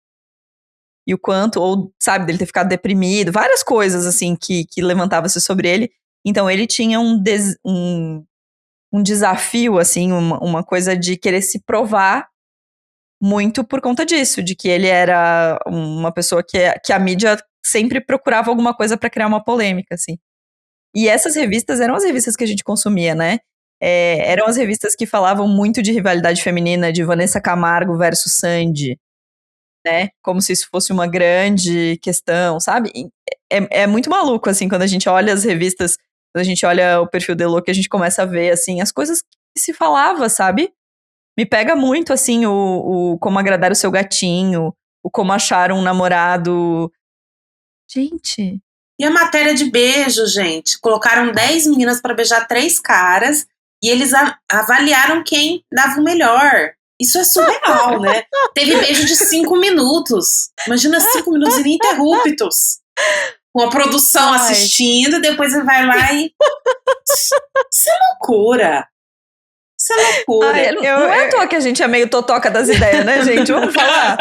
E o quanto, ou, sabe, dele ter ficado deprimido, várias coisas, assim, que levantava-se sobre ele. Então, ele tinha um desafio, assim, uma coisa de querer se provar muito por conta disso, de que ele era uma pessoa que a mídia sempre procurava alguma coisa para criar uma polêmica, assim. E essas revistas eram as revistas que a gente consumia, né? Eram as revistas que falavam muito de rivalidade feminina, de Vanessa Camargo versus Sandy, né? Como se isso fosse uma grande questão, sabe? É muito maluco, assim, quando a gente olha as revistas, quando a gente olha o perfil Elo, que a gente começa a ver, assim, as coisas que se falava, sabe? Me pega muito, assim, o como agradar o seu gatinho, o como achar um namorado. Gente. E a matéria de beijo, gente? Colocaram 10 meninas para beijar 3 caras e eles avaliaram quem dava o melhor. Isso é surreal, né? Teve beijo de 5 minutos. Imagina 5 minutos ininterruptos. Com a produção assistindo, depois ele vai lá e... Isso é loucura. Isso é loucura. Não é à toa que a gente é meio totoca das ideias, né, gente? Vamos falar.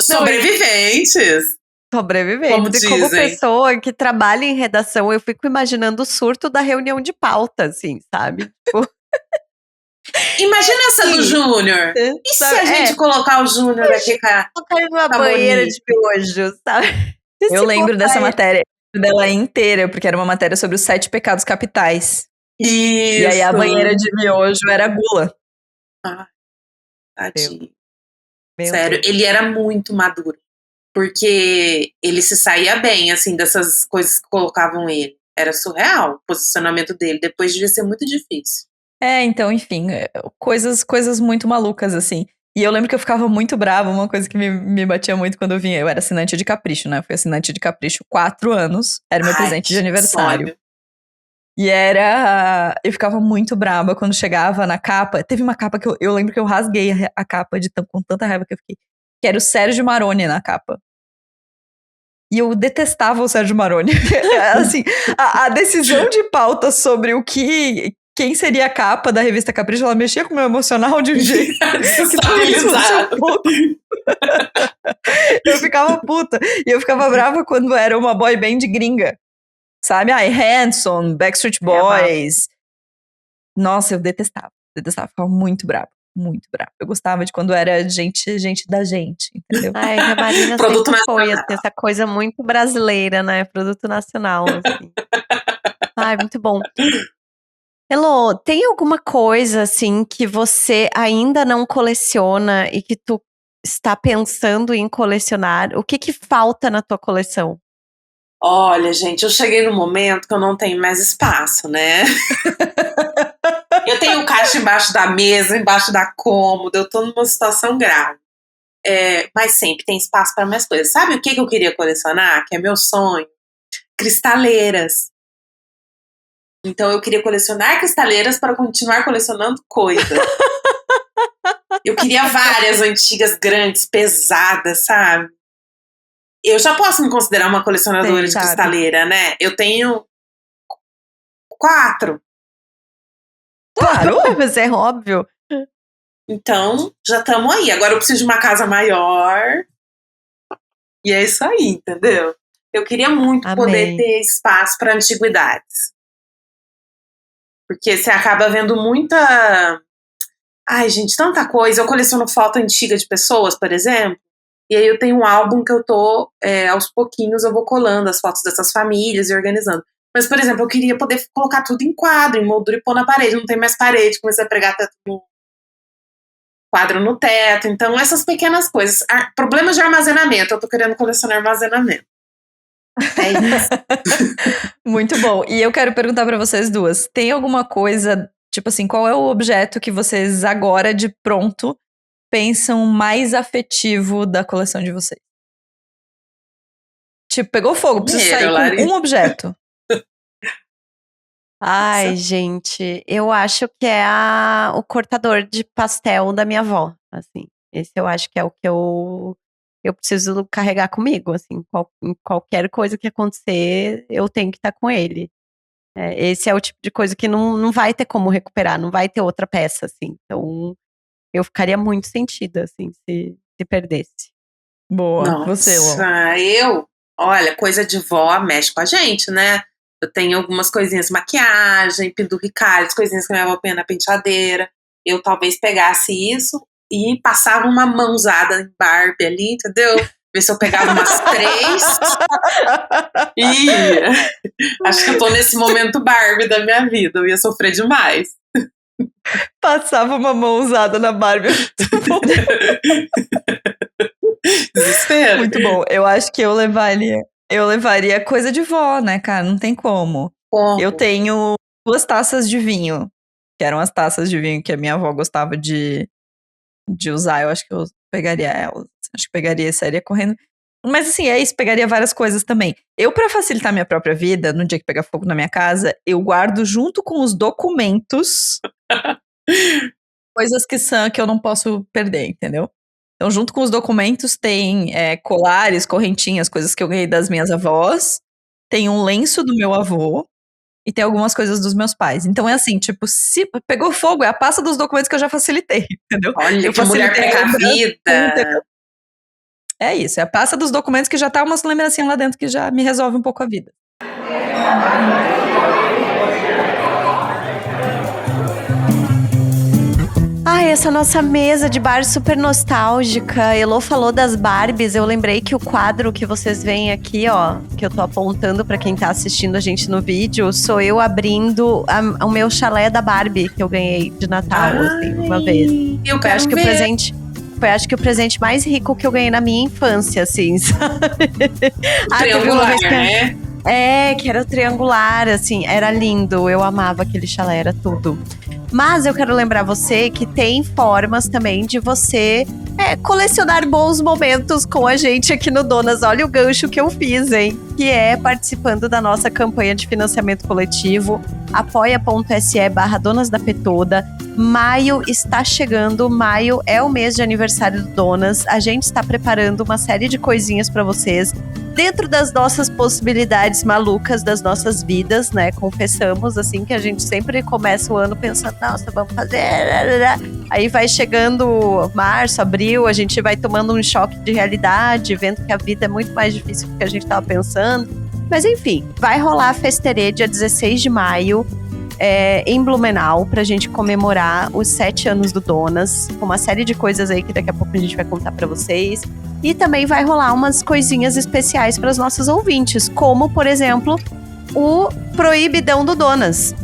Sobreviventes. Sobreviventes. E como pessoa que trabalha em redação, eu fico imaginando o surto da reunião de pauta, assim, sabe? Tipo... Imagina essa do Júnior. E se a gente colocar o Júnior aqui com a... Colocar ele numa banheira de miojo, sabe? Eu lembro dessa matéria dela inteira, porque era uma matéria sobre os 7 pecados capitais. Isso. E aí a banheira de miojo era gula. Ah, tadinho. Sério, ele era muito maduro. Porque ele se saía bem, assim, dessas coisas que colocavam ele. Era surreal o posicionamento dele. Depois devia ser muito difícil. Então, enfim, coisas muito malucas, assim. E eu lembro que eu ficava muito brava, uma coisa que me batia muito quando eu vinha. Eu era assinante de Capricho, né? Eu fui assinante de Capricho 4 anos. Era meu presente de aniversário. Sonho. E eu ficava muito brava quando chegava na capa. Teve uma capa que eu lembro que eu rasguei a capa com tanta raiva que eu fiquei. Que era o Sérgio Maroni na capa. E eu detestava o Sérgio Maroni. Assim, a decisão de pauta sobre quem seria a capa da revista Capricho, ela mexia com o meu emocional de um jeito que talvez fosse um pouco. Eu ficava puta. E eu ficava brava quando era uma boy band gringa. Sabe? Hanson, Backstreet Boys. Nossa, eu detestava. Ficava muito brava. Muito brava. Eu gostava de quando era gente da gente, entendeu? Ai, a Marina sempre foi assim, essa coisa muito brasileira, né? Produto nacional, assim. Ai, muito bom. Elo, tem alguma coisa, assim, que você ainda não coleciona e que tu está pensando em colecionar? O que falta na tua coleção? Olha, gente, eu cheguei no momento que eu não tenho mais espaço, né? Eu tenho caixa embaixo da mesa, embaixo da cômoda, eu tô numa situação grave. Mas sempre tem espaço para mais coisas. Sabe o que eu queria colecionar? Que é meu sonho? Cristaleiras. Então eu queria colecionar cristaleiras para continuar colecionando coisas. Eu queria várias antigas, grandes, pesadas, sabe? Eu já posso me considerar uma colecionadora de cristaleira, né? Eu tenho 4. Claro, mas é óbvio. Então, já estamos aí. Agora eu preciso de uma casa maior. E é isso aí, entendeu? Eu queria muito poder ter espaço para antiguidades. Porque você acaba vendo muita... Ai, gente, tanta coisa. Eu coleciono foto antiga de pessoas, por exemplo. E aí eu tenho um álbum que eu tô, aos pouquinhos, eu vou colando as fotos dessas famílias e organizando. Mas, por exemplo, eu queria poder colocar tudo em quadro, em moldura e pôr na parede. Não tem mais parede, comecei a pregar quadro no teto. Então, essas pequenas coisas. Problemas de armazenamento. Eu tô querendo colecionar armazenamento. É isso. Muito bom. E eu quero perguntar pra vocês duas. Tem alguma coisa, tipo assim, qual é o objeto que vocês agora, de pronto, pensam mais afetivo da coleção de vocês? Tipo, pegou fogo, precisa sair com um objeto. Ai, gente, eu acho que é o cortador de pastel da minha avó, assim. Esse eu acho que é o que eu preciso carregar comigo, assim. Em qualquer coisa que acontecer, eu tenho que estar com ele. Esse é o tipo de coisa que não vai ter como recuperar, não vai ter outra peça, assim. Então, eu ficaria muito sentida, assim, se perdesse. Boa. Nossa, você, Lô. Olha, coisa de vó mexe com a gente, né? Eu tenho algumas coisinhas, maquiagem, penduricalhos, coisinhas que minha avó põe na penteadeira. Eu talvez pegasse isso e passava uma mãozada em Barbie ali, entendeu? Ver se eu pegava umas 3. E acho que eu tô nesse momento Barbie da minha vida. Eu ia sofrer demais. Passava uma mão usada na Barbie. Desespero. Muito bom. Eu acho que eu levaria coisa de vó, né, cara? Não tem como. Eu tenho 2 taças de vinho, que eram as taças de vinho que a minha avó gostava de usar. Eu acho que eu pegaria elas. Acho que pegaria e sairia correndo. Mas assim, é isso, pegaria várias coisas também. Eu, pra facilitar minha própria vida, no dia que pegar fogo na minha casa, eu guardo junto com os documentos coisas que eu não posso perder, entendeu? Então, junto com os documentos, tem colares, correntinhas, coisas que eu ganhei das minhas avós. Tem um lenço do meu avô. E tem algumas coisas dos meus pais. Então, é assim, tipo, se pegou fogo, é a pasta dos documentos que eu já facilitei, entendeu? Olha, eu que mulher precavida. É isso, é a pasta dos documentos que já tá umas lembrancinhas lá dentro que já me resolve um pouco a vida. Essa nossa mesa de bar super nostálgica. Elô falou das Barbies. Eu lembrei que o quadro que vocês veem aqui, ó, que eu tô apontando pra quem tá assistindo a gente no vídeo, sou eu abrindo o meu chalé da Barbie que eu ganhei de Natal, assim, uma vez. Eu quero acho que o presente mais rico que eu ganhei na minha infância, assim, sabe? Triangular, né? Que era o triangular, assim, era lindo. Eu amava aquele chalé, era tudo. Mas eu quero lembrar você que tem formas também de você colecionar bons momentos com a gente aqui no Donas. Olha o gancho que eu fiz, hein? Que é participando da nossa campanha de financiamento coletivo, apoia.se/Donas da Petoda. Maio está chegando, maio é o mês de aniversário do Donas. A gente está preparando uma série de coisinhas para vocês, dentro das nossas possibilidades malucas das nossas vidas, né? Confessamos, assim, que a gente sempre começa o ano pensando, nossa, vamos fazer... Aí vai chegando março, abril, a gente vai tomando um choque de realidade, vendo que a vida é muito mais difícil do que a gente estava pensando. Mas enfim, vai rolar a Festerê dia 16 de maio, em Blumenau, pra gente comemorar os 7 anos do Donas, com uma série de coisas aí que daqui a pouco a gente vai contar pra vocês. E também vai rolar umas coisinhas especiais para os nossos ouvintes, como, por exemplo, o Proibidão do Donas.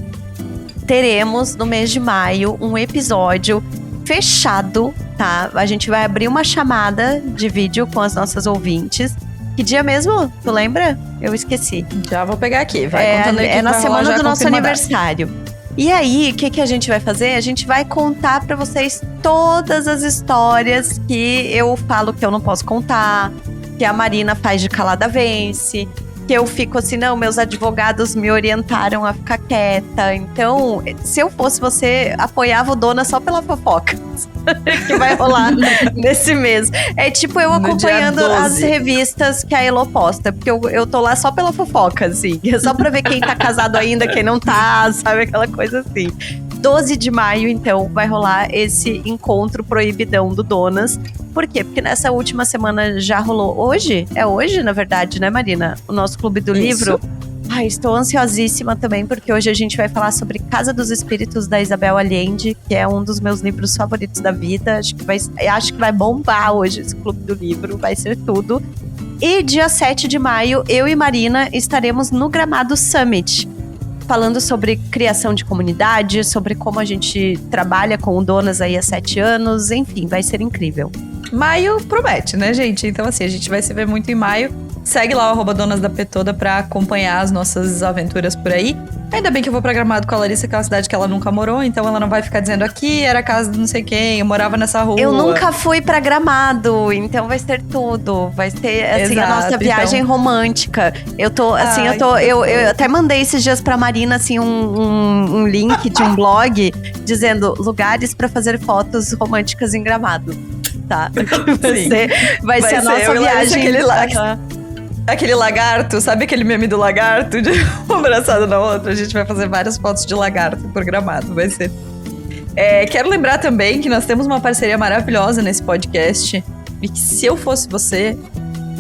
Teremos, no mês de maio, um episódio fechado, tá? A gente vai abrir uma chamada de vídeo com as nossas ouvintes. Que dia mesmo? Tu lembra? Eu esqueci. Já vou pegar aqui, vai contando aí que na vai semana rolar, do nosso confirma aniversário. E aí, o que a gente vai fazer? A gente vai contar pra vocês todas as histórias que eu falo que eu não posso contar, que a Marina faz de calada vence, que eu fico assim, não, meus advogados me orientaram a ficar quieta. Então, se eu fosse você, apoiava o Dona só pela fofoca que vai rolar nesse mês. É tipo eu acompanhando as revistas que a Elô posta, porque eu tô lá só pela fofoca, assim. Só pra ver quem tá casado ainda, quem não tá, sabe? Aquela coisa assim. 12 de maio, então, vai rolar esse encontro proibidão do Donas. Por quê? Porque nessa última semana já rolou hoje? É hoje, na verdade, né, Marina? O nosso Clube do Livro Ai, estou ansiosíssima também, porque hoje a gente vai falar sobre Casa dos Espíritos, da Isabel Allende, que é um dos meus livros favoritos da vida. Acho que vai bombar hoje esse clube do livro, vai ser tudo. E dia 7 de maio, eu e Marina estaremos no Gramado Summit, falando sobre criação de comunidade, sobre como a gente trabalha com o Donas aí há 7 anos, enfim, vai ser incrível. Maio promete, né, gente? Então, assim, a gente vai se ver muito em maio. Segue lá o @donasdapetoda pra acompanhar as nossas aventuras por aí. Ainda bem que eu vou pra Gramado com a Larissa, que é uma cidade que ela nunca morou, então ela não vai ficar dizendo aqui era a casa de não sei quem, eu morava nessa rua. Eu nunca fui pra Gramado, então vai ser tudo. Vai ter, assim, Exato, a nossa viagem romântica. Eu tô, assim, eu até mandei esses dias pra Marina, assim, um link de um blog dizendo lugares pra fazer fotos românticas em Gramado. Tá? Vai ser a nossa viagem. Aquele lagarto, sabe aquele meme do lagarto? De uma abraçada na outra. A gente vai fazer várias fotos de lagarto por Gramado, vai ser. Quero lembrar também que nós temos uma parceria maravilhosa nesse podcast. E que se eu fosse você,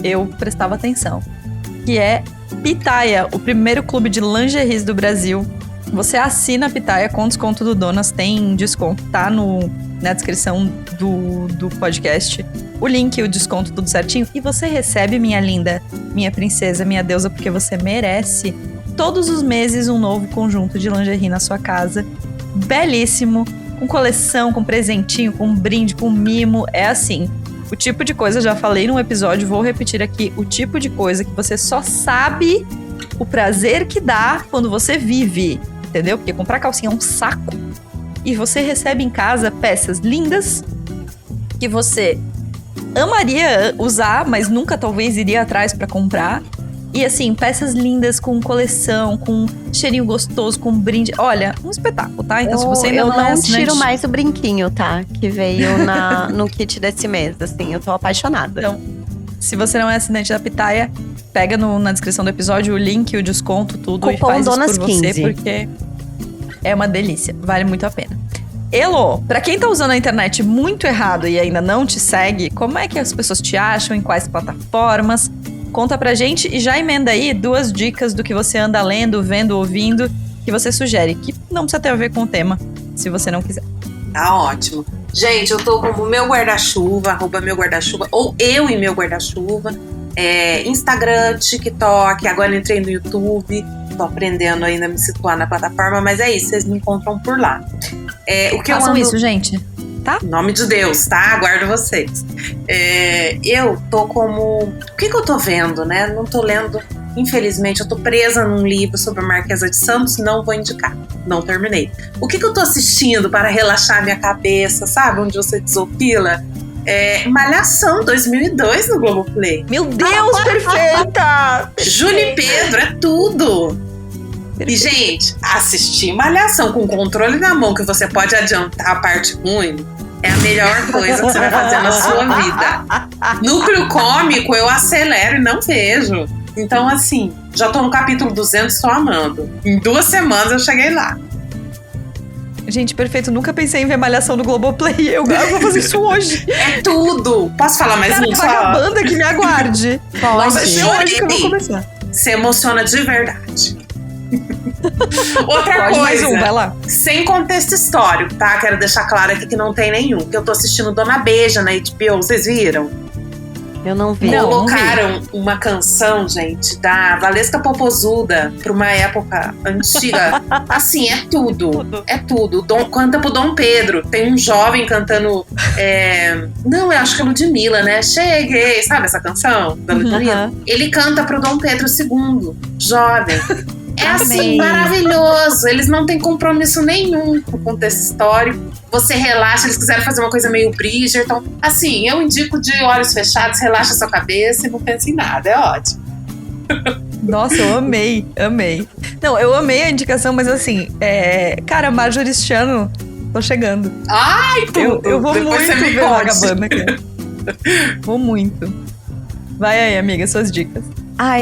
eu prestava atenção. Que é Pitaia, o primeiro clube de lingeries do Brasil. Você assina a Pitaia com desconto do Donas, tem desconto, tá na descrição do podcast. O link, o desconto, tudo certinho. E você recebe, minha linda, minha princesa, minha deusa, porque você merece. Todos os meses um novo conjunto de lingerie na sua casa. Belíssimo, com coleção, com presentinho, com brinde, com mimo. É assim, o tipo de coisa, já falei num episódio, vou repetir aqui. O tipo de coisa que você só sabe o prazer que dá quando você vive. Entendeu? Porque comprar calcinha é um saco. E você recebe em casa peças lindas que você amaria usar, mas nunca talvez iria atrás pra comprar. E assim, peças lindas com coleção, com cheirinho gostoso, com brinde. Olha, um espetáculo, tá? Então, se você ainda não é assinante... Eu não tiro mais o brinquinho, tá? Que veio no kit desse mês, assim. Eu tô apaixonada. Então, se você não é assinante da Pitaia, pega na descrição do episódio o link, o desconto, tudo. Cupom e faz Donas isso por você, 15. porque é uma delícia. Vale muito a pena. Elo, pra quem tá usando a internet muito errado e ainda não te segue, como é que as pessoas te acham, em quais plataformas? Conta pra gente e já emenda aí 2 dicas do que você anda lendo, vendo, ouvindo, que você sugere, que não precisa ter a ver com o tema, se você não quiser. Tá ótimo. Gente, eu tô como meu guarda-chuva, @meu-guarda-chuva, ou eu e meu guarda-chuva. Instagram, TikTok, agora entrei no YouTube, tô aprendendo ainda a me situar na plataforma, mas é isso, vocês me encontram por lá. Façam isso, gente, tá? Em nome de Deus, tá? Aguardo vocês. Eu tô como... O que eu tô vendo, né? Não tô lendo, infelizmente, eu tô presa num livro sobre a Marquesa de Santos, não vou indicar, não terminei. O que eu tô assistindo para relaxar minha cabeça, sabe? Onde você desopila? Malhação 2002 no Globoplay. Meu Deus, perfeita! Júlia e Pedro, é tudo! E, gente, assistir Malhação com controle na mão, que você pode adiantar a parte ruim, é a melhor coisa que você vai fazer na sua vida. Núcleo cômico, eu acelero e não vejo. Então, assim, já tô no capítulo 200, tô amando. Em 2 semanas eu cheguei lá. Gente, perfeito. Nunca pensei em ver Malhação no Globoplay. Eu vou fazer isso hoje. É tudo. Posso falar mais um? Vagabanda que me aguarde. Vai ser hoje que eu vou começar. Se emociona de verdade. Outra coisa, mais um, vai lá. Sem contexto histórico, tá? Quero deixar claro aqui que não tem nenhum. Que eu tô assistindo Dona Beija na HBO, vocês viram? Eu não vi. Colocaram uma canção, gente, da Valesca Popozuda pra uma época antiga. Assim, é tudo. É tudo. Canta pro Dom Pedro. Tem um jovem cantando. Não, eu acho que é Ludmilla, né? Cheguei. Sabe essa canção da Ludmilla? Ele canta pro Dom Pedro II, jovem. É assim, maravilhoso. Eles não têm compromisso nenhum com o contexto histórico. Você relaxa, eles quiseram fazer uma coisa meio Bridgerton. Assim, eu indico de olhos fechados, relaxa a sua cabeça e não pense em nada. É ótimo. Nossa, eu amei. Não, eu amei a indicação, mas assim, cara, Marjorie este ano, tô chegando. Ai, tudo. Eu vou depois muito você me ver conte. Vagabanda aqui. Vou muito. Vai aí, amiga, suas dicas.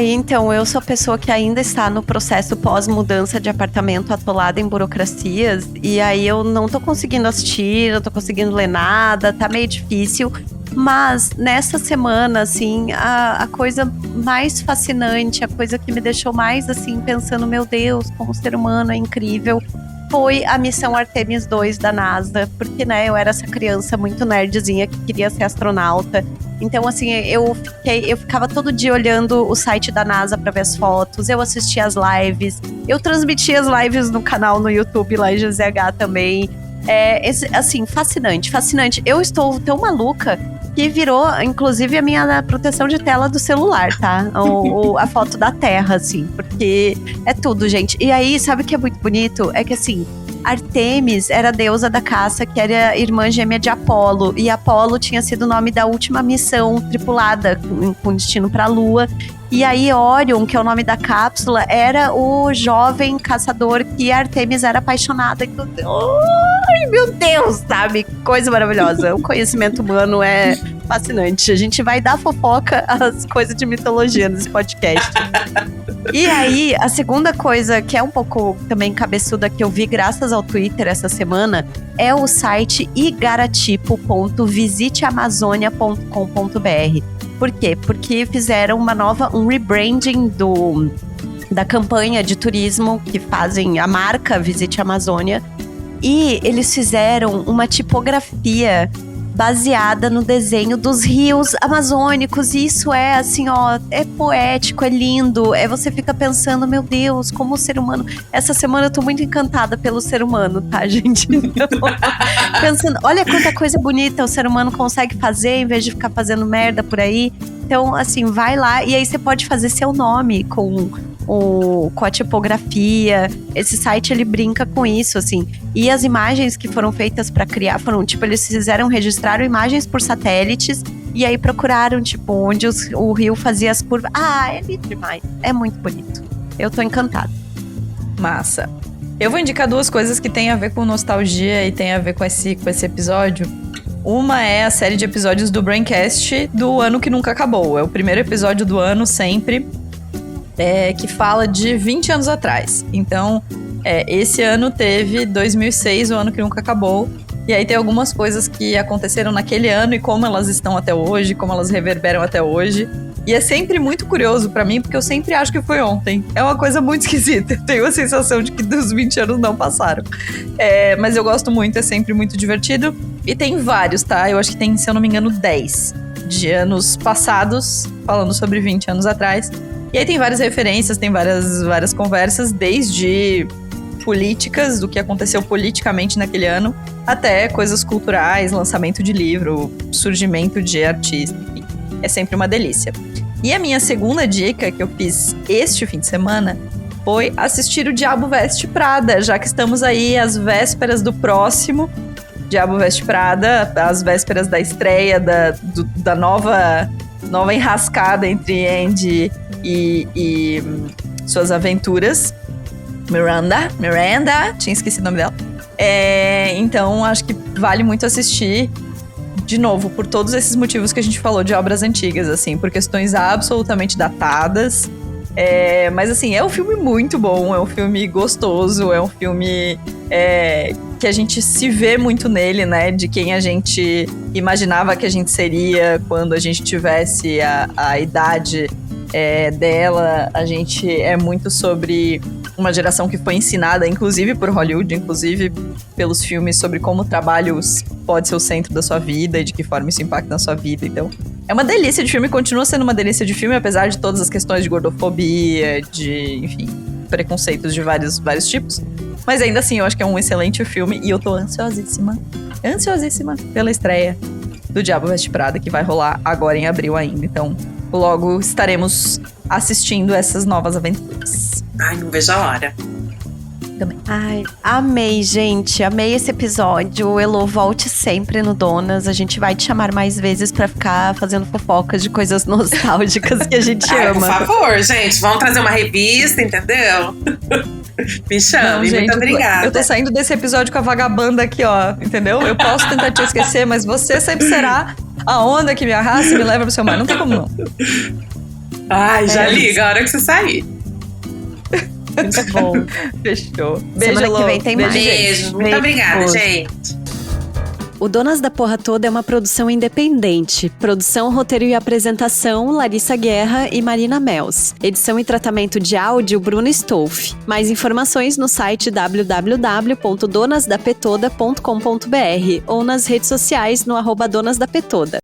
Então, eu sou a pessoa que ainda está no processo pós-mudança de apartamento, atolada em burocracias. E aí eu não tô conseguindo assistir, não tô conseguindo ler nada, tá meio difícil. Mas nessa semana, assim, a coisa mais fascinante, a coisa que me deixou mais, assim, pensando, meu Deus, como o ser humano é incrível, foi a missão Artemis 2 da NASA. Porque, né, eu era essa criança muito nerdzinha que queria ser astronauta. Então, assim, eu ficava todo dia olhando o site da NASA pra ver as fotos, eu assistia as lives, eu transmitia as lives no canal no YouTube lá em GZH também. Assim, fascinante. Eu estou tão maluca que virou, inclusive, a minha proteção de tela do celular, tá? A foto da Terra, assim, porque é tudo, gente. E aí, sabe o que é muito bonito? É que, assim, Artemis era a deusa da caça, que era irmã gêmea de Apolo. E Apolo tinha sido o nome da última missão tripulada, com destino para a Lua. E aí Orion, que é o nome da cápsula, era o jovem caçador que a Artemis era apaixonada. Ai, meu Deus, sabe? Coisa maravilhosa. O conhecimento humano é fascinante. A gente vai dar fofoca às coisas de mitologia nesse podcast. E aí, a segunda coisa que é um pouco também cabeçuda que eu vi graças ao Twitter essa semana é o site igaratipo.visiteamazônia.com.br. Por quê? Porque fizeram um rebranding da campanha de turismo que fazem a marca Visite Amazônia. E eles fizeram uma tipografia baseada no desenho dos rios amazônicos. E isso é assim, ó, é poético, é lindo. Você fica pensando, meu Deus, como o ser humano... Essa semana eu tô muito encantada pelo ser humano, tá, gente? Então, pensando, olha quanta coisa bonita o ser humano consegue fazer em vez de ficar fazendo merda por aí. Então, assim, vai lá e aí você pode fazer seu nome com a tipografia. Esse site, ele brinca com isso, assim. E as imagens que foram feitas pra criar foram, tipo, eles registraram imagens por satélites e aí procuraram, tipo, onde o rio fazia as curvas. Ah, é lindo demais. É muito bonito. Eu tô encantada. Massa. Eu vou indicar duas coisas que tem a ver com nostalgia e tem a ver com esse episódio. Uma é a série de episódios do Braincast do Ano Que Nunca Acabou. É o primeiro episódio do ano, sempre. Que fala de 20 anos atrás. Então, esse ano teve 2006, o ano que nunca acabou. E aí tem algumas coisas que aconteceram naquele ano e como elas estão até hoje, como elas reverberam até hoje. E é sempre muito curioso pra mim, porque eu sempre acho que foi ontem. É uma coisa muito esquisita. Eu tenho a sensação de que dos 20 anos não passaram. Mas eu gosto muito, é sempre muito divertido. E tem vários, tá? Eu acho que tem, se eu não me engano, 10 de anos passados, falando sobre 20 anos atrás. E aí tem várias referências, tem várias conversas, desde políticas, do que aconteceu politicamente naquele ano, até coisas culturais, lançamento de livro, surgimento de artista, enfim. É sempre uma delícia. E a minha segunda dica que eu fiz este fim de semana foi assistir o Diabo Veste Prada, já que estamos aí às vésperas do próximo Diabo Veste Prada, às vésperas da estreia da nova enrascada entre Andy e suas aventuras. Miranda, tinha esquecido o nome dela. Então, acho que vale muito assistir, de novo, por todos esses motivos que a gente falou de obras antigas, assim, por questões absolutamente datadas. Mas, assim, é um filme muito bom, é um filme gostoso, é um filme que a gente se vê muito nele, né? De quem a gente imaginava que a gente seria quando a gente tivesse a idade dela. A gente é muito sobre uma geração que foi ensinada, inclusive por Hollywood, inclusive pelos filmes, sobre como o trabalho pode ser o centro da sua vida e de que forma isso impacta na sua vida. Então, é uma delícia de filme, continua sendo uma delícia de filme, apesar de todas as questões de gordofobia, de, enfim, preconceitos de vários tipos. Mas ainda assim, eu acho que é um excelente filme e eu tô ansiosíssima pela estreia do Diabo Veste Prada, que vai rolar agora em abril ainda. Então, logo estaremos assistindo essas novas aventuras. Ai, não vejo a hora. Também. Ai, amei, gente. Amei esse episódio. Elô, volte sempre no Donas. A gente vai te chamar mais vezes pra ficar fazendo fofocas de coisas nostálgicas que a gente ama. Por favor, gente. Vamos trazer uma revista, entendeu? Me chame, gente, muito obrigada. Eu tô saindo desse episódio com a vagabanda aqui, ó. Entendeu? Eu posso tentar te esquecer, mas você sempre será a onda que me arrasta e me leva pro seu mar. Não tem como não. Ai, já liga a hora que você sair. Muito bom. Fechou. Beijo, Semana que vem tem mais. Beijo. Muito obrigada, gente. O Donas da Porra Toda é uma produção independente. Produção, roteiro e apresentação, Larissa Guerra e Marina Mels. Edição e tratamento de áudio, Bruno Stolf. Mais informações no site www.donasdapetoda.com.br ou nas redes sociais no @donasdapetoda.